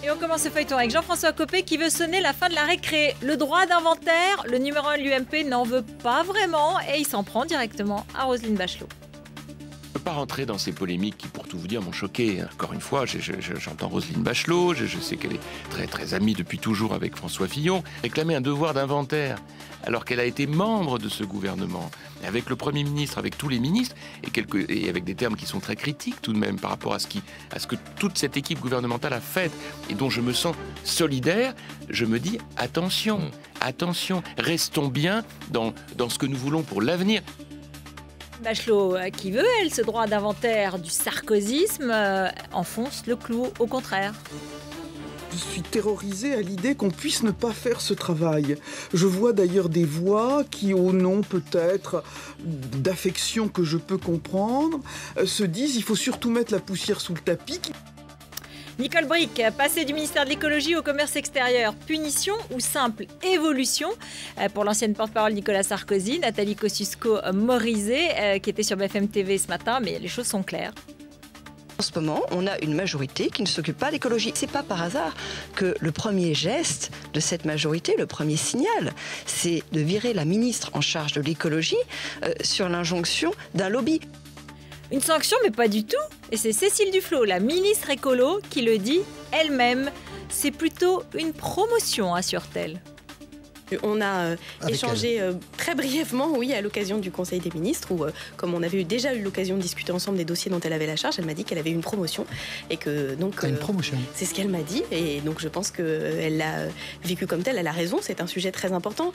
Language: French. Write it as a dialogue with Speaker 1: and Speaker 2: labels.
Speaker 1: Et on commence ce feuilleton avec Jean-François Copé qui veut sonner la fin de la récré. Le droit d'inventaire, le numéro 1 de l'UMP n'en veut pas vraiment et il s'en prend directement à Roselyne Bachelot.
Speaker 2: Je ne peux pas rentrer dans ces polémiques qui, pour tout vous dire, m'ont choqué. Encore une fois, j'entends Roselyne Bachelot, je sais qu'elle est très très amie depuis toujours avec François Fillon, réclamer un devoir d'inventaire alors qu'elle a été membre de ce gouvernement, avec le Premier ministre, avec tous les ministres, et avec des termes qui sont très critiques tout de même par rapport à ce que toute cette équipe gouvernementale a fait et dont je me sens solidaire. Je me dis attention, restons bien dans ce que nous voulons pour l'avenir.
Speaker 1: Bachelot, qui veut, elle, ce droit d'inventaire du sarkozysme, enfonce le clou, au contraire.
Speaker 3: Je suis terrorisé à l'idée qu'on puisse ne pas faire ce travail. Je vois d'ailleurs des voix qui, au nom peut-être d'affection que je peux comprendre, se disent il faut surtout mettre la poussière sous le tapis.
Speaker 1: Nicole Bricq, passer du ministère de l'écologie au commerce extérieur, punition ou simple évolution? Pour l'ancienne porte-parole Nicolas Sarkozy, Nathalie Kosciusko-Morizet, qui était sur BFM TV ce matin, mais les choses sont claires.
Speaker 4: En ce moment, on a une majorité qui ne s'occupe pas de l'écologie. C'est pas par hasard que le premier geste de cette majorité, le premier signal, c'est de virer la ministre en charge de l'écologie sur l'injonction d'un lobby.
Speaker 1: Une sanction, mais pas du tout. Et c'est Cécile Duflot, la ministre écolo, qui le dit elle-même. C'est plutôt une promotion, assure-t-elle.
Speaker 5: On a échangé très brièvement, oui, à l'occasion du Conseil des ministres, où, comme on avait déjà eu l'occasion de discuter ensemble des dossiers dont elle avait la charge, elle m'a dit qu'elle avait une promotion. Et que donc,
Speaker 6: une promotion.
Speaker 5: C'est ce qu'elle m'a dit. Et donc je pense qu'elle l'a vécu comme telle, elle a raison, c'est un sujet très important.